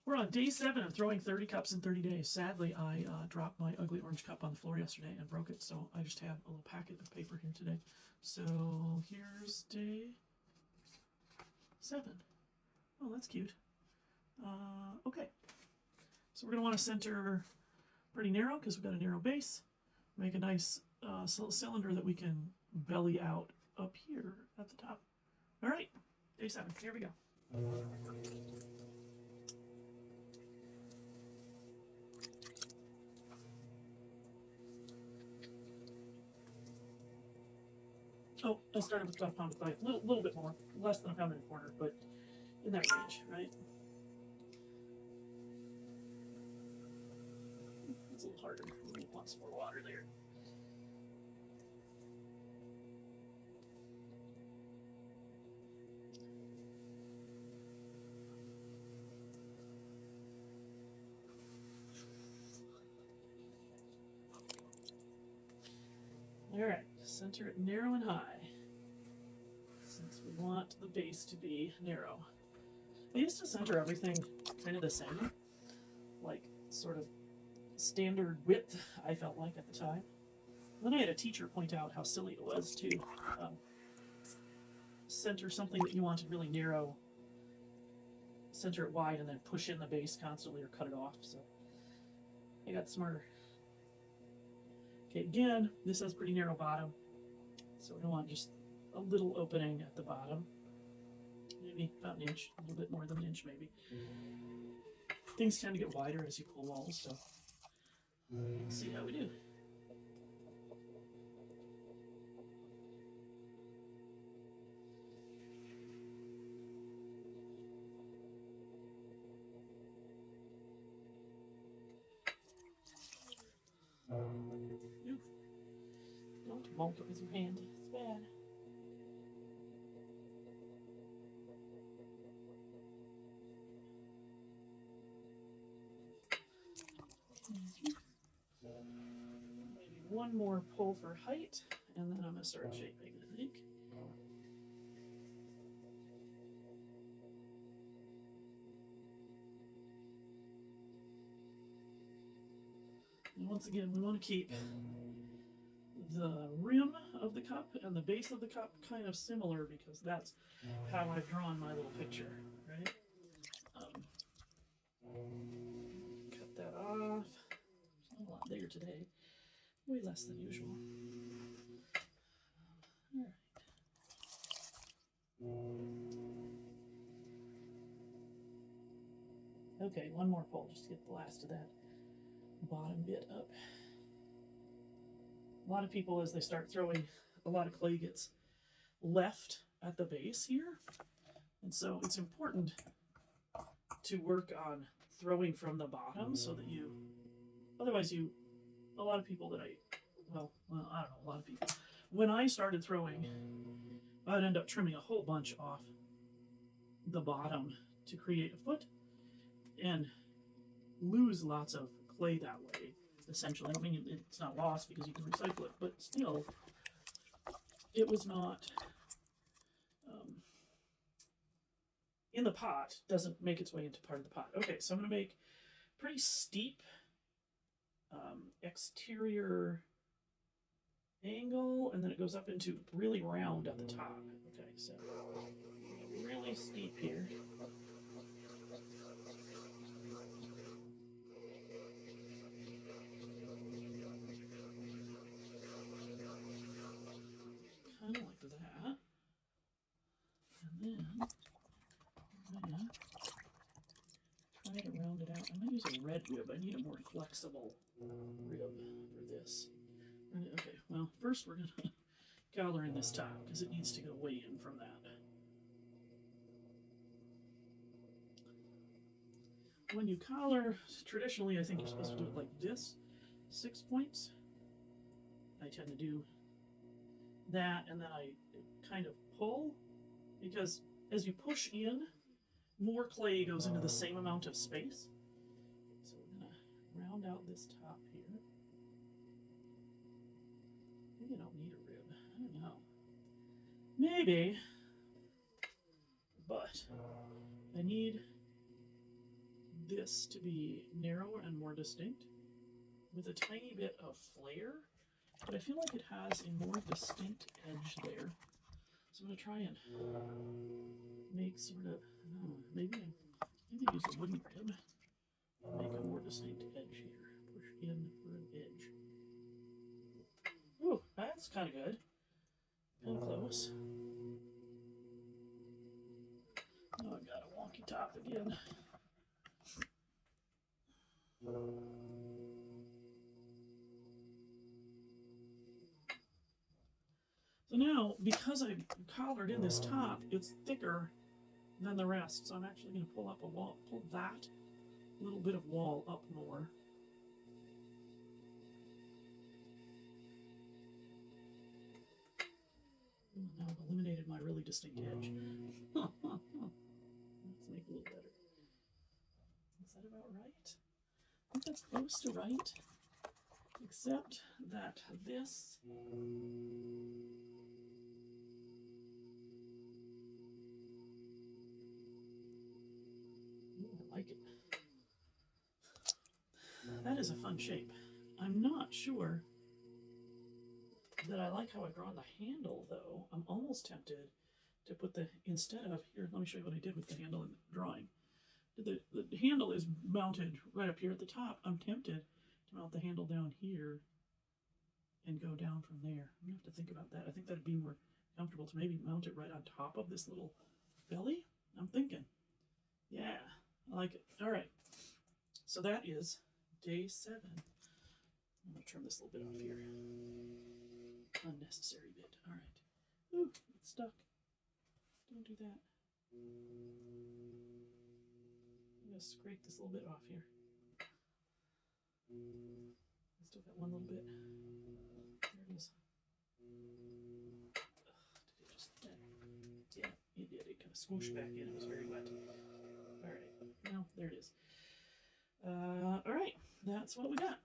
We're on day 7 of throwing 30 cups in 30 days. Sadly, I dropped my ugly orange cup on the floor yesterday and broke it, so I just have a little packet of paper here today. So here's day 7. Oh, that's cute. Okay, so we're going to want to center pretty narrow because we've got a narrow base. Make a nice cylinder that we can belly out up here at the top. All right, day 7. Here we go. Oh, I started with about a pound of clay. Little bit more, less than a pound and a quarter, but in that range, right? It's a little harder. We want some more water there. All right, center it narrow and high, since we want the base to be narrow. I used to center everything kind of the same, like sort of standard width, I felt like at the time. Then I had a teacher point out how silly it was to center something that you wanted really narrow, center it wide, and then push in the base constantly or cut it off. So I got smarter. Okay, again, this has pretty narrow bottom, so we want just a little opening at the bottom. Maybe about an inch, a little bit more than an inch maybe. Things tend to get wider as you pull walls, so let's see how we do. Oof. Don't bulk it with your hand, it's bad. Maybe one more pull for height, and then I'm going to start shaping, I think. And once again, we want to keep the rim of the cup and the base of the cup kind of similar because that's how I've drawn my little picture, right? Cut that off. A lot bigger today. Way less than usual. All right. Okay, one more pull just to get the last of that bottom bit up. A lot of people, as they start throwing, a lot of clay gets left at the base here. And so it's important to work on throwing from the bottom so that you, otherwise a lot of people that I don't know, a lot of people. When I started throwing, I'd end up trimming a whole bunch off the bottom to create a foot and lose lots of clay that way, essentially. I mean, it's not lost because you can recycle it, but still, it was not in the pot, doesn't make its way into part of the pot. Okay, so I'm going to make pretty steep exterior angle, and then it goes up into really round at the top. Okay, so really steep here. Kind of like that. And then I'm gonna try to round it out. I'm gonna use a red rib. I need a more flexible rib for this. Okay, well, first we're gonna collar in this top because it needs to go way in from that. When you collar, traditionally I think you're supposed to do it like this, 6 points. I tend to do that, and then I kind of pull because as you push in, more clay goes into the same amount of space. So we're gonna round out this top here. Maybe I don't need a rib. I don't know. Maybe. But I need this to be narrower and more distinct with a tiny bit of flare, but I feel like it has a more distinct edge there. So I'm going to try and make sort of, maybe use a wooden rib, make a more distinct edge here. Push in for an edge. Ooh, that's kind of good. Kind of close. Oh, I got a wonky top again. So now, because I collared in this top, it's thicker than the rest. So I'm actually going to pull up a wall, pull that little bit of wall up more. Ooh, now I've eliminated my really distinct edge. Let's make it a little better. Is that about right? I think that's close to right. Except that this I like it. That is a fun shape. I'm not sure that I like how I draw the handle, though. I'm almost tempted to put the, instead of, here, let me show you what I did with the handle in the drawing. The handle is mounted right up here at the top. I'm tempted to mount the handle down here and go down from there. I'm going to have to think about that. I think that'd be more comfortable to maybe mount it right on top of this little belly. I'm thinking. Yeah, I like it. All right. So that is day 7. I'm going to trim this a little bit off here. Unnecessary bit. All right. Ooh, it's stuck. Don't do that. I'm going to scrape this little bit off here. I still got one little bit. There it is. Did it just, yeah, it did. It kind of swooshed back in. It was very wet. All right. Now, there it is. All right. That's what we got.